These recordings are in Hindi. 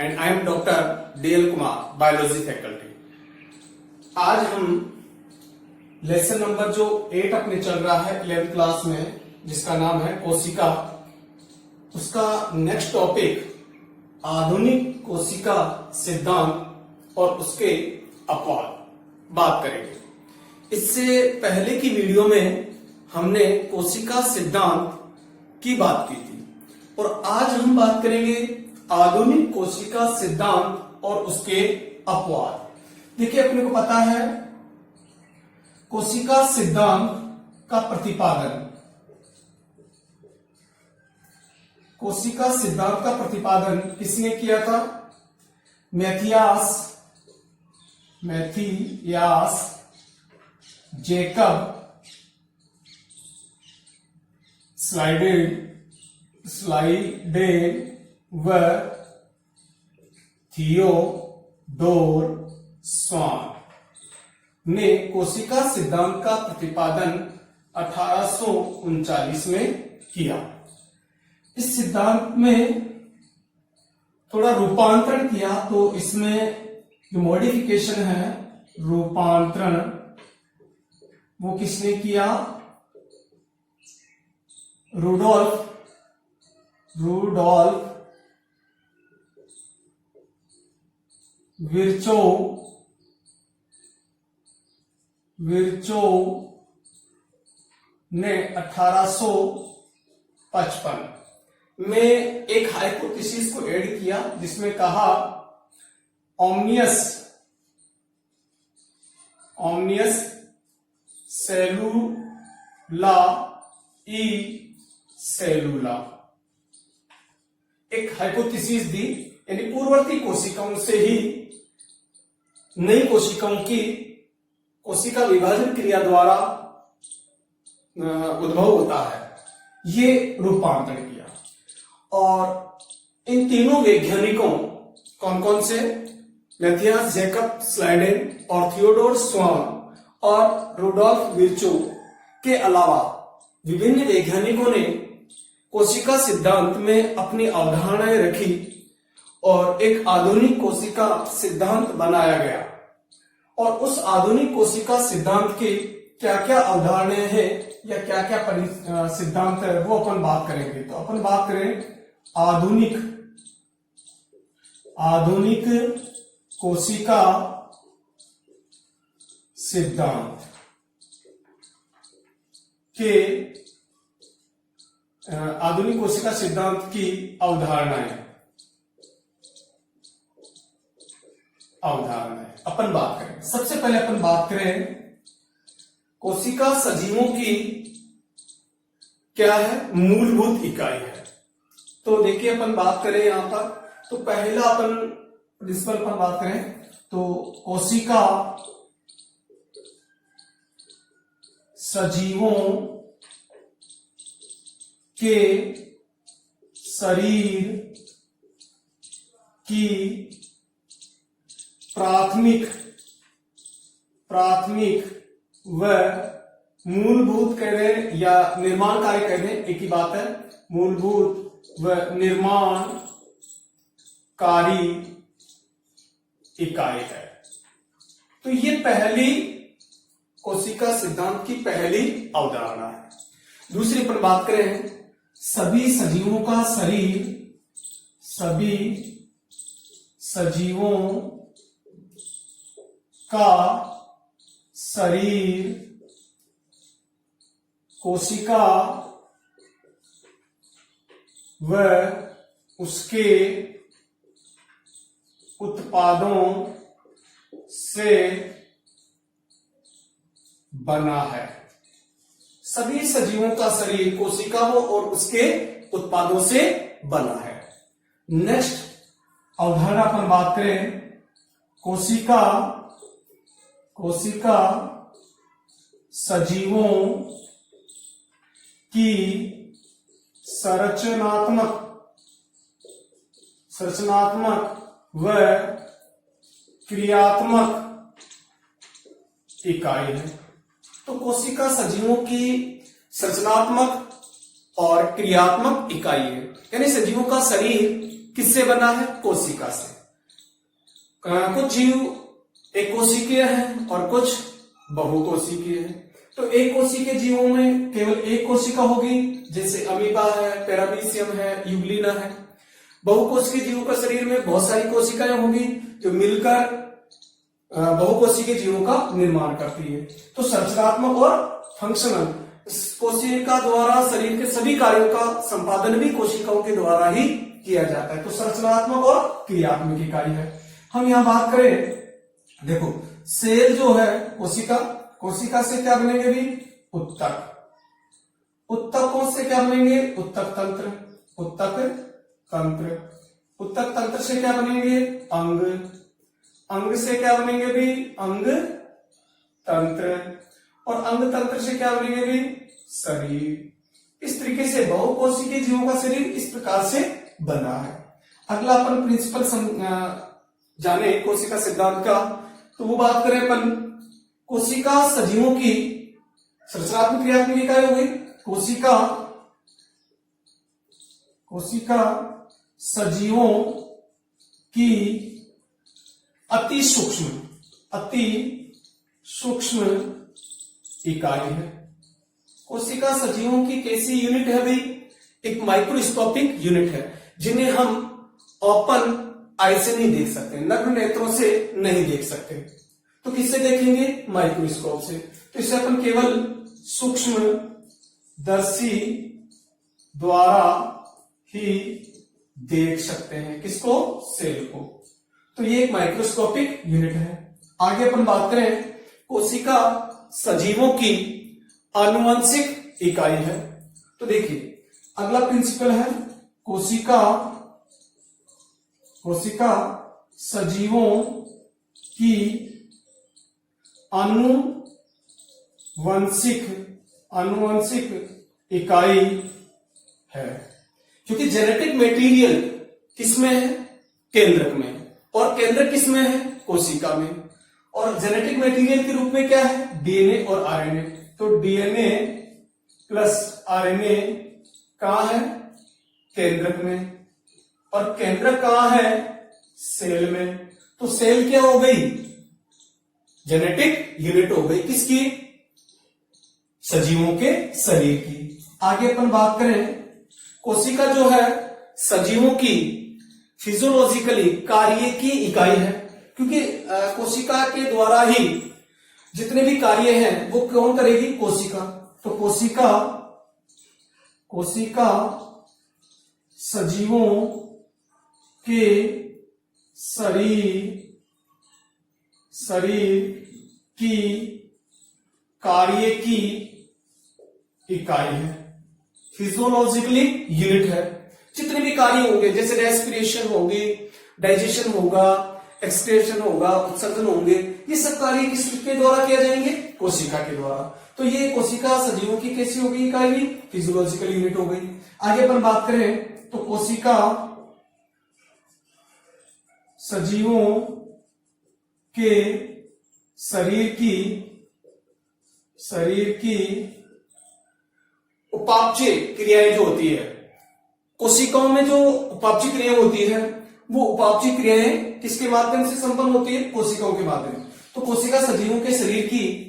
and I am Dr. D.L. Kumar, biology faculty. आज हम लेसन नंबर जो 8 अपने चल रहा है 11th क्लास में, जिसका नाम है कोशिका, उसका नेक्स्ट टॉपिक आधुनिक कोशिका सिद्धांत और उसके अपवाद बात करेंगे। इससे पहले की वीडियो में हमने कोशिका सिद्धांत की बात की थी और आज हम बात करेंगे आधुनिक कोशिका सिद्धांत और उसके अपवाद। देखिए, अपने को पता है कोशिका सिद्धांत का प्रतिपादन, कोशिका सिद्धांत का प्रतिपादन किसने किया था? मैथियास जेकब स्लाइडेन व थियोडोर स्वान ने कोशिका सिद्धांत का प्रतिपादन 1839 में किया। इस सिद्धांत में थोड़ा रूपांतरण किया, तो इसमें जो मॉडिफिकेशन है, रूपांतरण, वो किसने किया? रूडोल्फ विर्चो ने 1855 में एक हाइपोथेसिस को ऐड किया, जिसमें कहा ओमनियस सेलुला ई सेलुला, एक हाइपोथेसिस दी, यानी पूर्ववर्ती कोशिकाओं से ही नई कोशिकाओं की कोशिका विभाजन क्रिया द्वारा उद्भव होता है। ये रूपांतरण किया। और इन तीनों वैज्ञानिकों, कौन कौन से? मैथियास जेकब स्लाइडेन और थियोडोर स्वान और रूडोल्फ विर्चो के अलावा विभिन्न वैज्ञानिकों ने कोशिका सिद्धांत में अपनी अवधारणाएं रखी और एक आधुनिक कोशिका सिद्धांत बनाया गया। और उस आधुनिक कोशिका सिद्धांत की क्या क्या अवधारणाएं हैं या क्या क्या सिद्धांत है, वो अपन बात करेंगे। तो अपन बात करें आधुनिक कोशिका सिद्धांत के आधुनिक कोशिका सिद्धांत की अवधारणाएं अपन बात करें। सबसे पहले अपन बात करें कोशिका सजीवों की क्या है? मूलभूत इकाई है। तो देखिए, अपन बात करें यहां पर, तो पहला अपन प्रिंसिपल पर बात करें तो कोशिका सजीवों के शरीर की प्राथमिक व मूलभूत कह रहे हैं या निर्माण कार्य कह रहे हैं, एक ही बात है। मूलभूत व निर्माणकारी इकाई है। तो ये पहली कोशिका सिद्धांत की पहली अवधारणा है। दूसरी पर बात करें, सभी सजीवों का शरीर कोशिका व उसके उत्पादों से बना है। सभी सजीवों का शरीर कोशिका हो और उसके उत्पादों से बना है। नेक्स्ट अवधारणा पर बात करें, कोशिका सजीवों की संरचनात्मक व क्रियात्मक इकाई है। तो कोशिका सजीवों की संरचनात्मक और क्रियात्मक इकाई है, यानी सजीवों का शरीर किससे बना है? कोशिका से। कुछ जीव एक कोशिकीय है और कुछ बहुकोशिकीय है। तो एक कोशिकीय जीवों में केवल एक कोशिका होगी, जैसे अमीबा है, पैरामीशियम है, यूग्लिना है। बहुकोशिकीय जीवों का शरीर में बहुत सारी कोशिकाएं होंगी जो मिलकर बहुकोशिकीय जीवों का निर्माण करती है। तो संरचनात्मक और फंक्शनल, कोशिका द्वारा शरीर के सभी कार्यों का संपादन भी कोशिकाओं के द्वारा ही किया जाता है। तो संरचनात्मक और क्रियात्मक इकाई है। हम यहां बात करें, देखो सेल जो है कोशिका, कोशिका से क्या बनेंगे भी? उत्तक। उत्तकों से क्या बनेंगे? उत्तक तंत्र। उत्तक तंत्र। उत्तक तंत्र से क्या बनेंगे? अंग। अंग से क्या बनेंगे भी? अंग तंत्र। और अंग तंत्र से क्या बनेंगे भी? शरीर। इस तरीके से बहुकोशिकीय जीवों का शरीर इस प्रकार से बना है। अगला अपन प्रिंसिपल जाने कोशिका सिद्धांत का, तो वो बात करें अपन कोशिका सजीवों की संरचनात्मक क्रियात्मक इकाई हो गई। कोशिका सजीवों की अति सूक्ष्म इकाई है। कोशिका सजीवों की कैसी यूनिट है भाई? एक माइक्रोस्कोपिक यूनिट है, जिन्हें हम ओपन आई से नहीं देख सकते, नग्न नेत्रों से नहीं देख सकते। तो किससे देखेंगे? माइक्रोस्कोप से। तो इसे अपन केवल सूक्ष्मदर्शी द्वारा ही देख सकते हैं। किसको? सेल को। तो ये एक माइक्रोस्कोपिक यूनिट है। आगे अपन बात करें, कोशिका सजीवों की आनुवंशिक इकाई है। तो देखिए अगला प्रिंसिपल है, कोशिका सजीवों की आनुवंशिक इकाई है। क्योंकि जेनेटिक मटेरियल किसमें है? केंद्रक में। और केंद्रक किसमें है? कोशिका में। और जेनेटिक मटेरियल के रूप में क्या है? डीएनए और आरएनए। तो डीएनए प्लस आरएनए कहां है? केंद्रक में। और केंद्रक कहां है? सेल में। तो सेल क्या हो गई? जेनेटिक यूनिट हो गई। किसकी? सजीवों के शरीर की। आगे अपन बात करें, कोशिका जो है सजीवों की फिजियोलॉजिकली कार्य की इकाई है। क्योंकि कोशिका के द्वारा ही जितने भी कार्य हैं वो कौन करेगी? कोशिका। तो कोशिका सजीवों के शरीर की कार्य की इकाई है। फिजियोलॉजिकली यूनिट है। जितने भी कार्य होंगे, जैसे रेस्पिरेशन होगी, डाइजेशन होगा, एक्सक्रेशन होगा, उत्सर्जन होंगे, ये सब कार्य किसके द्वारा किया जाएंगे? कोशिका के द्वारा। तो ये कोशिका सजीवों की कैसी हो गई इकाई? फिजियोलॉजिकल यूनिट हो गई। आगे अपन बात करें तो कोशिका सजीवों के शरीर की उपापचय क्रियाएं जो होती है, कोशिकाओं में जो उपापचय क्रियाएं होती है, वो उपापचय क्रियाएं किसके माध्यम से संपन्न होती है? कोशिकाओं के माध्यम। तो कोशिका सजीवों के शरीर की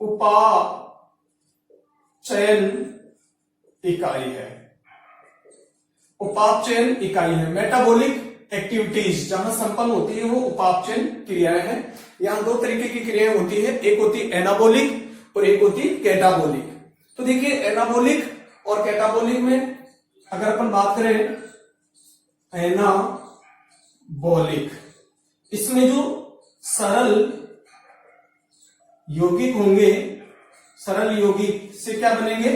उपापचयन इकाई है। उपापचयन इकाई है। मेटाबॉलिक एक्टिविटीज जहां संपन्न होती है वो उपापचयन क्रियाएं हैं। यहां दो तरीके की क्रियाएं होती है, एक होती एनाबॉलिक और एक होती कैटाबॉलिक। तो देखिए एनाबॉलिक और कैटाबॉलिक में अगर अपन बात करें, एनाबॉलिक इसमें जो सरल यौगिक होंगे, सरल यौगिक से क्या बनेंगे?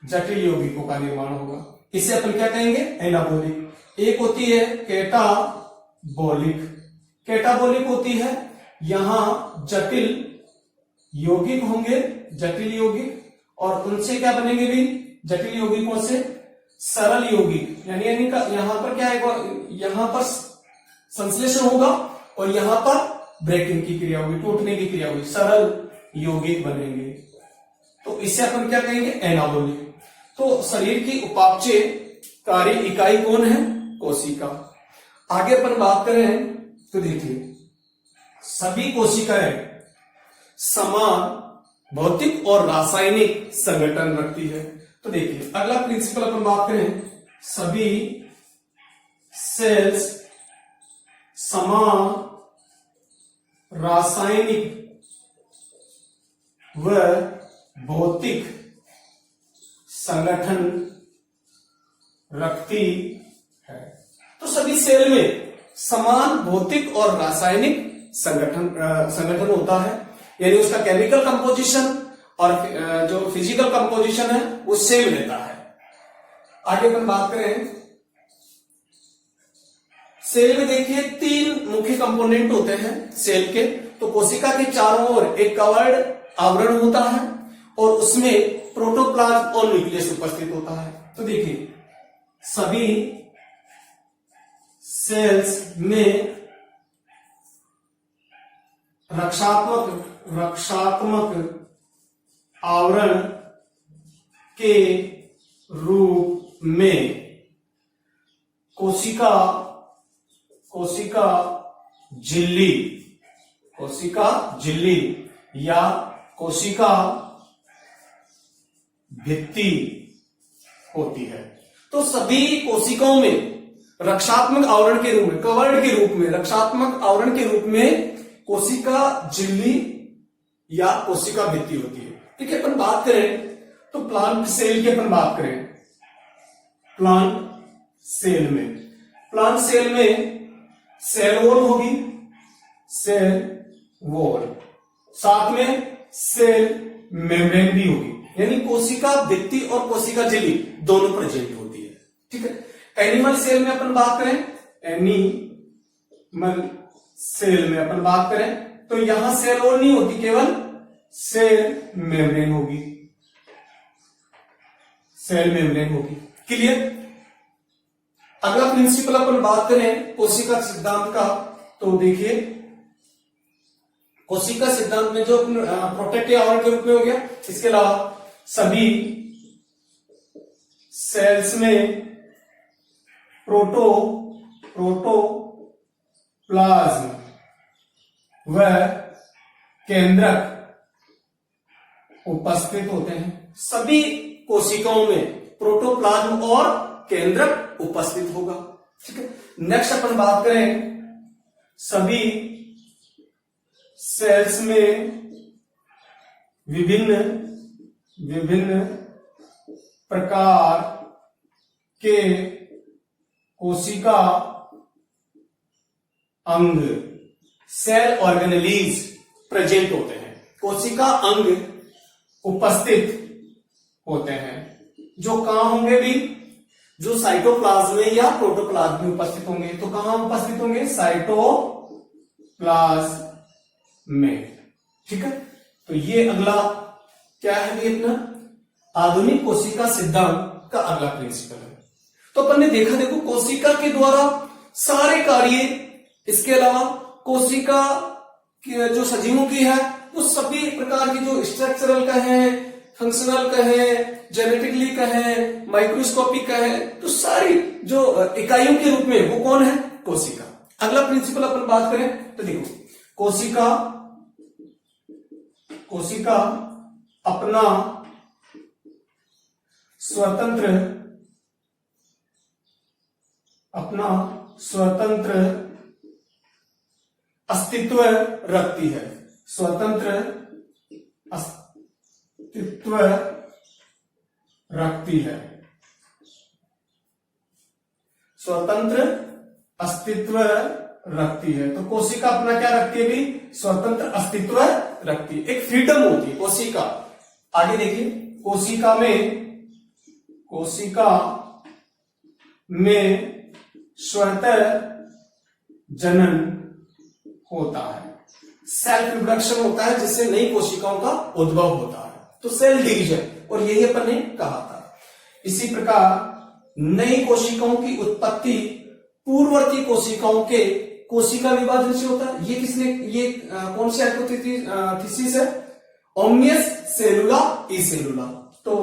जटिल यौगिकों का निर्माण होगा। इसे अपन क्या कहेंगे? एनाबॉलिक। एक होती है कैटाबॉलिक होती है, यहां जटिल यौगिक होंगे, जटिल यौगिक, और उनसे क्या बनेंगे भी? जटिल यौगिकों से सरल यौगिक। यानी यहां पर क्या है? यहां पर संश्लेषण होगा और यहां पर ब्रेकिंग की क्रिया होगी, टूटने की क्रिया होगी, सरल यौगिक बनेंगे। तो इसे अपन क्या कहेंगे? एनाबॉलिक। तो तो शरीर की उपापचयकारी इकाई कौन है? कोशिका। आगे अपन बात करें तो देखिए सभी कोशिकाएं समान भौतिक और रासायनिक संगठन रखती है। तो देखिए अगला प्रिंसिपल अपन बात करें, सभी सेल्स समान रासायनिक व भौतिक संगठन रखती है। तो सभी सेल में समान भौतिक और रासायनिक संगठन होता है, यानी उसका केमिकल कंपोजिशन और जो फिजिकल कंपोजिशन है वो सेम रहता है। आगे अपन बात करें, सेल में देखिए 3 मुख्य कंपोनेंट होते हैं सेल के। तो कोशिका के चारों ओर एक कवर्ड आवरण होता है और उसमें प्रोटोप्लाज्म और न्यूक्लियस उपस्थित होता है। तो देखिए सभी सेल्स में रक्षात्मक आवरण के रूप में कोशिका झिल्ली या कोशिका भित्ति होती है। तो सभी कोशिकाओं में रक्षात्मक आवरण के रूप में, कवर्ड के रूप में, रक्षात्मक आवरण के रूप में कोशिका झिल्ली या कोशिका भित्ति होती है। ठीक है, अपन बात करें तो प्लांट सेल की अपन बात करें, प्लांट सेल में सेल वॉल होगी, सेल वॉल, साथ में सेल मेम्ब्रेन भी होगी, यानी कोशिका भित्ति और कोशिका झिल्ली दोनों प्रेजेंट होती है। ठीक है। एनिमल सेल में अपन बात करें, एनिमल सेल में अपन बात करें तो यहां सेल वॉल नहीं होती, केवल सेल मेम्ब्रेन होगी, सेल मेम्ब्रेन होगी। क्लियर। अगला प्रिंसिपल अपन बात करें कोशिका सिद्धांत का, तो देखिए कोशिका सिद्धांत में जो प्रोटेक्टिव आवरण के रूप में हो गया, इसके अलावा सभी सेल्स में प्रोटोप्लाज्म व केंद्रक उपस्थित होते हैं। सभी कोशिकाओं में प्रोटोप्लाज्म और केंद्रक उपस्थित होगा। ठीक है। नेक्स्ट अपन बात करें, सभी सेल्स में विभिन्न प्रकार के कोशिका अंग, सेल ऑर्गेनेलीज प्रेजेंट होते हैं। कोशिका अंग उपस्थित होते हैं, जो कहां होंगे भी, जो साइटोप्लाज्म में या प्रोटोप्लाज्म में उपस्थित होंगे। तो कहां उपस्थित होंगे? साइटोप्लाज्म में। ठीक है। तो ये अगला क्या है भी अपना आधुनिक कोशिका सिद्धांत का अगला प्रिंसिपल है। तो अपन ने देखा, देखो कोशिका के द्वारा सारे कार्य, इसके अलावा कोशिका की जो सजीवों की है वो सभी प्रकार की जो स्ट्रक्चरल का है, फंक्शनल का है, जेनेटिकली का है, माइक्रोस्कोपिक का है, तो सारी जो इकाइयों के रूप में वो कौन है? कोशिका। अगला प्रिंसिपल अपन बात करें तो देखो कोशिका अपना स्वतंत्र अस्तित्व रखती है, स्वतंत्र अस्तित्व रखती है, स्वतंत्र अस्तित्व रखती है। तो कोशिका अपना क्या रखती है भी? स्वतंत्र अस्तित्व रखती है, एक फ्रीडम होती है कोशिका। आगे देखिए, कोशिका में स्वतः जनन होता है, सेल्फ रिप्रोडक्शन होता है, जिससे नई कोशिकाओं का उद्भव होता है। तो सेल डिवीजन, और यही अपन ने कहा था। इसी प्रकार नई कोशिकाओं की उत्पत्ति पूर्ववर्ती कोशिकाओं के कोशिका विभाजन से होता है। ये कौन सी हाइपोथेसिस है? ओमनियस सेलुला ई सेलुला। तो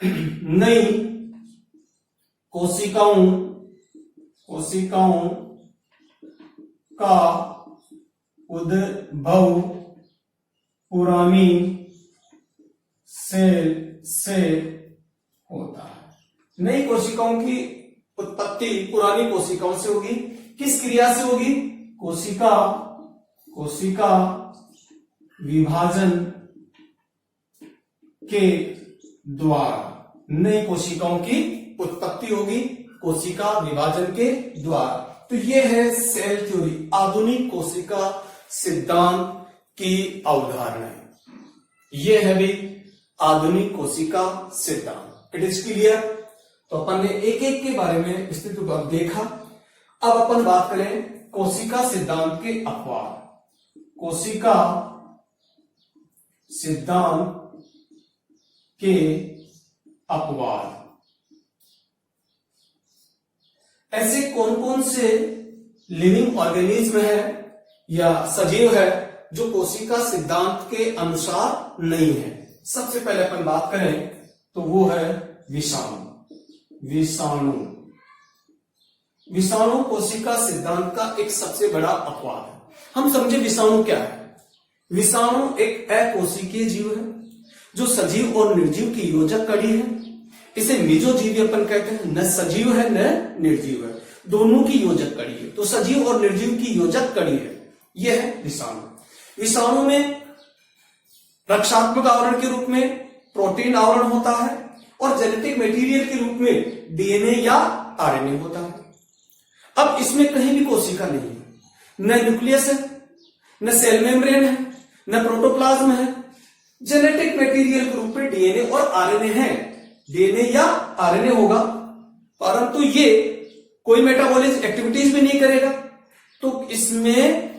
नई कोशिकाओं का उद्भव पुरानी सेल से होता है। नई कोशिकाओं की उत्पत्ति पुरानी कोशिकाओं से होगी। किस क्रिया से होगी? कोशिका विभाजन के द्वारा नई कोशिकाओं की उत्पत्ति होगी कोशिका विभाजन के द्वारा। तो ये है सेल थ्योरी, आधुनिक कोशिका सिद्धांत की अवधारणा। ये है भी आधुनिक कोशिका सिद्धांत। It is clear. तो अपन ने एक एक के बारे में विस्तृत रूप से देखा। अब अपन बात करें कोशिका सिद्धांत के अपवाद। कोशिका सिद्धांत के अपवाद। ऐसे कौन कौन से लिविंग ऑर्गेनिज्म है या सजीव है जो कोशिका सिद्धांत के अनुसार नहीं है? सबसे पहले अपन बात करें तो वो है विषाणु कोशिका सिद्धांत का एक सबसे बड़ा अपवाद है। हम समझे विषाणु क्या है। विषाणु एक अकोशिकीय जीव है जो सजीव और निर्जीव की योजक कड़ी है। इसे मेजोजीवी अपन कहते हैं। न सजीव है न निर्जीव है, दोनों की योजक कड़ी है। तो सजीव और निर्जीव की योजक कड़ी है, यह है विषाणु। विषाणु में रक्षात्मक आवरण के रूप में प्रोटीन आवरण होता है और जेनेटिक मटेरियल के रूप में डीएनए या आरएनए होता है। अब इसमें कहीं भी कोशिका नहीं है, न न्यूक्लियस है, न सेल मेम्ब्रेन है, न प्रोटोप्लाज्म है। जेनेटिक मटेरियल के रूप में डीएनए और आरएनए है। डीएनए या आरएनए होगा, परंतु ये कोई मेटाबॉलिक एक्टिविटीज भी नहीं करेगा। तो इसमें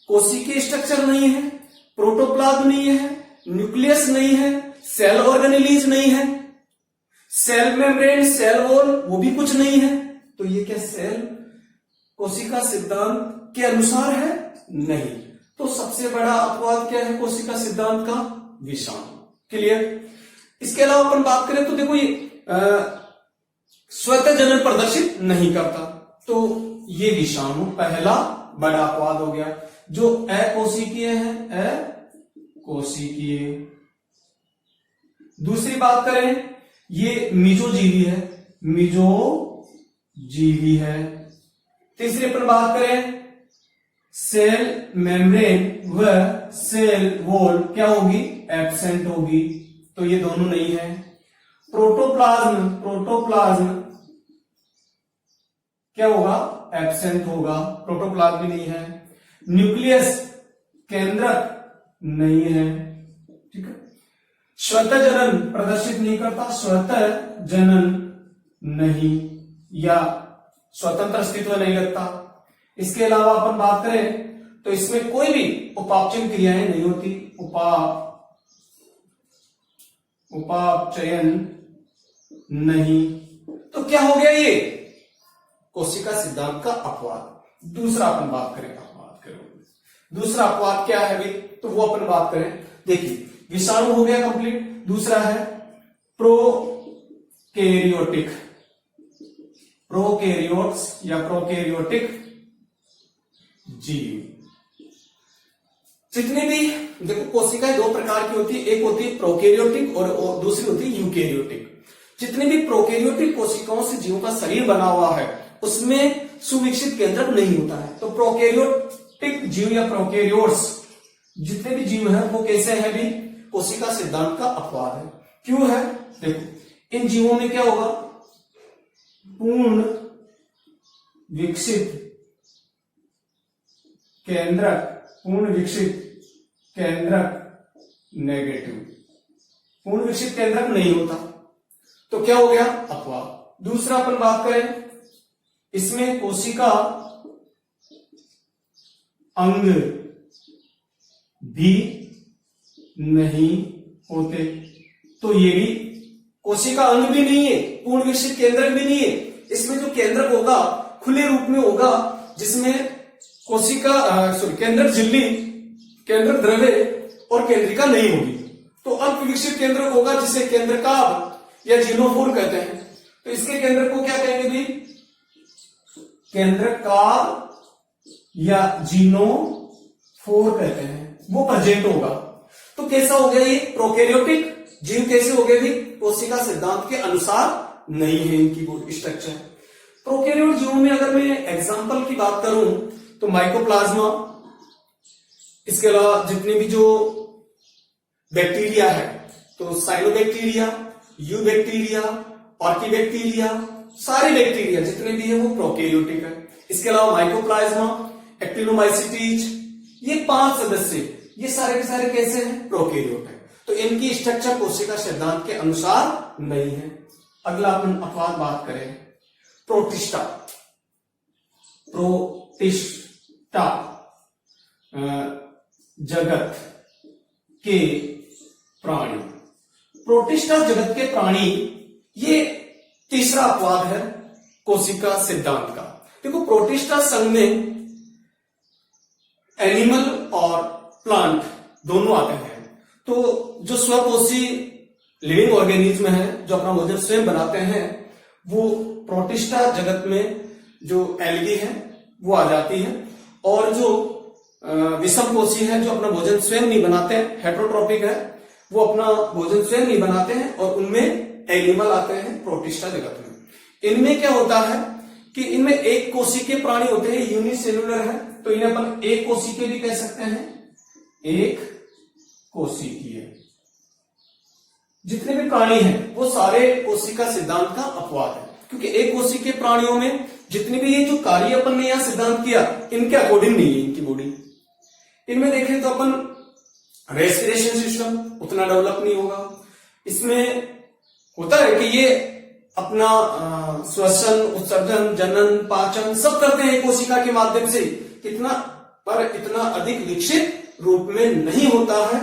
कोशिकीय स्ट्रक्चर नहीं है, प्रोटोप्लाज्म नहीं है, न्यूक्लियस नहीं है, सेल ऑर्गेनेलीज नहीं है, सेल मेम्ब्रेन, सेल वॉल वो भी कुछ नहीं है। तो ये क्या सेल कोशिका सिद्धांत के अनुसार है? नहीं। तो सबसे बड़ा अपवाद क्या है कोशिका सिद्धांत का? विषाणु। क्लियर। इसके अलावा अपन बात करें तो देखो ये स्वतः जनन प्रदर्शित नहीं करता, तो ये विषाणु पहला बड़ा अपवाद हो गया जो अकोशिकीय है। अकोशिकीय। दूसरी बात करें, ये मेजोजीवी है। मेजोजीवी है। तीसरी अपन बात करें, सेल मेम्ब्रेन व सेल वॉल क्या होगी? एब्सेंट होगी। तो ये दोनों नहीं है। प्रोटोप्लाज्म क्या होगा? एब्सेंट होगा। प्रोटोप्लाज्म भी नहीं है। न्यूक्लियस केंद्रक नहीं है। ठीक है। स्वतः जनन प्रदर्शित नहीं करता। स्वतः जनन नहीं या स्वतंत्र अस्तित्व नहीं रखता। इसके अलावा अपन बात करें तो इसमें कोई भी उपापचयन क्रियाएं नहीं होती। उपापचयन नहीं। तो क्या हो गया ये? कोशिका सिद्धांत का अपवाद। दूसरा अपन बात करें, दूसरा अपवाद क्या है भाई? तो वो अपन बात करें। देखिए विषाणु हो गया कंप्लीट। दूसरा है प्रोकैरियोटिक। प्रोकैरियोट्स या प्रोकैरियोटिक जीव। जितने भी देखो कोशिकाएं दो प्रकार की होती है, एक होती है प्रोकैरियोटिक और दूसरी होती है यूकैरियोटिक। जितने भी प्रोकैरियोटिक कोशिकाओं से जीवों का शरीर बना हुआ है उसमें सुविकसित केंद्रक नहीं होता है। तो प्रोकैरियोटिक जीव या प्रोकैरियोट्स जितने भी जीव हैं वो कैसे हैं भी? कोशिका सिद्धांत का अपवाद है। क्यों है? देखो इन जीवों में क्या होगा? पूर्ण विकसित केंद्रक नेगेटिव। पूर्ण विकसित केंद्रक नहीं होता। तो क्या हो गया? अपवाद। दूसरा अपन बात करें, इसमें कोशिका अंग भी नहीं होते। तो ये भी कोशिका अंग भी नहीं है, पूर्ण विकसित केंद्रक भी नहीं है। इसमें जो केंद्रक होगा खुले रूप में होगा, जिसमें कोशिका केंद्रक झिल्ली, केंद्रक द्रव्य और केंद्रिका नहीं होगी। तो अल्प विकसित केंद्रक होगा जिसे केंद्रकाभ या जीनोफोर कहते हैं। तो इसके केंद्रक को क्या कहेंगे भी? केंद्रक काल या जीनोफोर कहते हैं, वो प्रेजेंट होगा। तो कैसा हो गया ये? प्रोकैरियोटिक जीव कैसे हो गए भी? कोशिका सिद्धांत के अनुसार नहीं है इनकी स्ट्रक्चर। प्रोकैरियोट जीवों में अगर मैं एग्जांपल की बात करूं तो माइकोप्लाज्मा, इसके अलावा जितने भी जो बैक्टीरिया है तो साइनोबैक्टीरिया, यू बैक्टीरिया, ऑर्किबैक्टीरिया, सारे बैक्टीरिया जितने भी है वो प्रोकैरियोटिक है। इसके अलावा माइकोप्लाज्मा, एक्टिनोमाइसीटीज, ये 5 सदस्य, ये सारे के सारे कैसे हैं? प्रोकैरियोट है। तो इनकी स्ट्रक्चर कोशिका सिद्धांत के अनुसार नहीं है। अगला अपन अपवाद बात करें, प्रोटिस्टा। प्रोटिस्टा जगत के प्राणी, प्रोटिस्टा जगत के प्राणी, ये तीसरा अपवाद है कोशिका सिद्धांत का। देखो प्रोटिस्टा संघ में एनिमल और प्लांट दोनों आते हैं। तो जो स्वकोशी लिविंग ऑर्गेनिज्म है जो अपना भोजन स्वयं बनाते हैं, वो प्रोटिस्टा जगत में जो एल्गी है वो आ जाती है। और जो विषमकोशी है जो अपना भोजन स्वयं नहीं बनाते हैं, हेटेरोट्रॉपिक है, वो अपना भोजन स्वयं नहीं बनाते हैं, और उनमें एनिमल आते हैं प्रोटिस्टा जगत में। इनमें क्या होता है कि इनमें एक कोशी के प्राणी होते हैं, यूनिसेलुलर है, तो इन्हें अपन एक कोशी के भी कह सकते हैं, एक कोशिकीय। जितने भी प्राणी हैं वो सारे कोशिका सिद्धांत का अपवाद है, क्योंकि एक कोशिकीय प्राणियों में जितने भी ये जो कार्य अपन ने यहां सिद्धांत किया इनके अकॉर्डिंग नहीं है इनकी बॉडी। इनमें देखें तो अपन रेस्पिरेशन सिस्टम उतना डेवलप नहीं होगा। इसमें होता है कि ये अपना श्वसन, उत्सर्जन, जनन, पाचन सब करते हैं कोशिका के माध्यम से, कितना पर इतना अधिक विकसित रूप में नहीं होता है।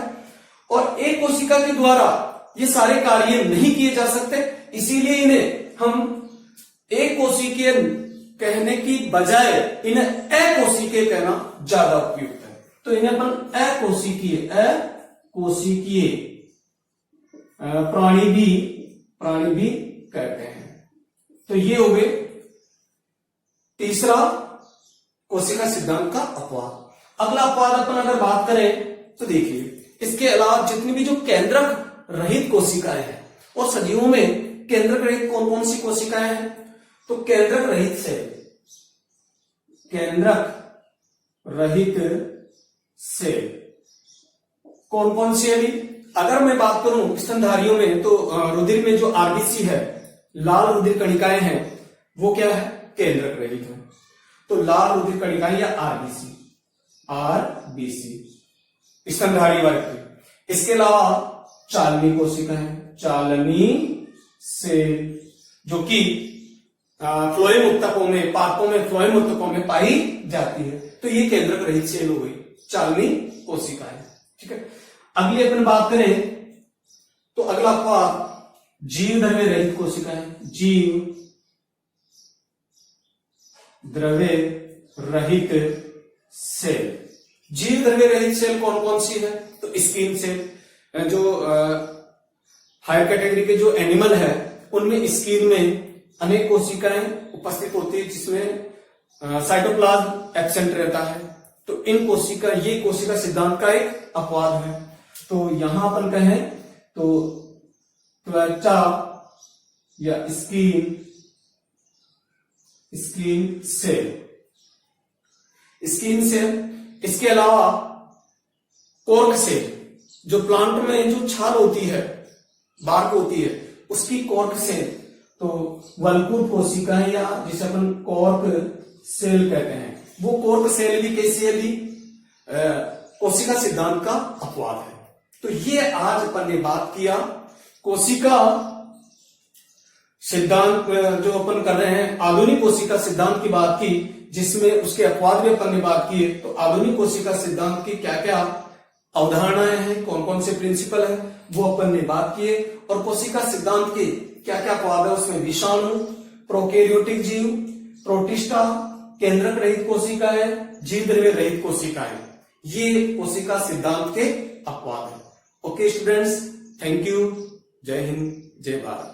और एक कोशिका के द्वारा ये सारे कार्य नहीं किए जा सकते, इसीलिए इन्हें हम एक कोशिकीय कहने की बजाय इन्हें अकोशिकीय कहना ज्यादा उपयुक्त है। तो इन्हें अपन अकोशिकीय प्राणी भी कहते हैं। तो ये हो गए तीसरा कोशिका सिद्धांत का अपवाद। अगला अपवाद अपन अगर बात करें तो देखिए, इसके अलावा जितनी भी जो केंद्रक रहित कोशिकाएं हैं, और सजीवों में केंद्रक रहित कौन कौन सी कोशिकाएं हैं? तो केंद्रक रहित सेल, केंद्रक रहित सेल कौन कौन सी है? अगर मैं बात करूं स्तनधारियों में तो रुधिर में जो आरबीसी है, लाल रुधिर कणिकाएं हैं, वो क्या है? केंद्रक रहित है। तो लाल रुधिर कणिकाएं या आरबीसी स्तनधारी वर्ग की। इसके अलावा चालनी कोशिकाएं, चालनी सेल, जो कि फ्लोएम उत्तकों में, पादपों में फ्लोएम उत्तकों में पाई जाती है। तो ये केंद्रक रहित सेल हो गई, चालनी कोशिकाएं। ठीक है। अगली अपन बात करें तो अगला अपवाद जीव द्रव्य रहित कोशिकाएं, जीव द्रव्य रहित सेल। जीव द्रव्य रहित सेल कौन कौन सी है? तो स्किन सेल, जो हायर कैटेगरी के जो एनिमल है उनमें स्किन में अनेक कोशिकाएं उपस्थित होती है, जिसमें साइटोप्लाज्म एब्सेंट रहता है। तो इन ये कोशिका सिद्धांत का एक अपवाद है। तो यहां अपन कहें तो त्वचा या स्किन सेल, इसके अलावा कॉर्क सेल, जो प्लांट में जो छाल होती है, बार्क होती है, उसकी कॉर्क सेल। तो वल्कुर कोशिकाएं या जिसे अपन कॉर्क सेल कहते हैं, वो कॉर्क सेल भी कैसी है? कोशिका सिद्धांत का अपवाद है। तो ये आज अपन ने बात किया कोशिका सिद्धांत, जो अपन कर रहे हैं आधुनिक कोशिका सिद्धांत की बात की, जिसमें उसके अपवाद भी अपन ने बात की है। तो आधुनिक कोशिका सिद्धांत की क्या क्या अवधारणाएं हैं, कौन कौन से प्रिंसिपल है, वो अपन ने बात किए। और कोशिका सिद्धांत के क्या क्या अपवाद है, उसमें विषाणु, प्रोकैरियोटिक जीव, प्रोटिस्टा, केंद्रक रहित कोशिकाएं, जीव द्रव्य रहित कोशिकाएं, ये कोशिका सिद्धांत के अपवाद है। Okay students, thank you. जय हिंद, जय भारत।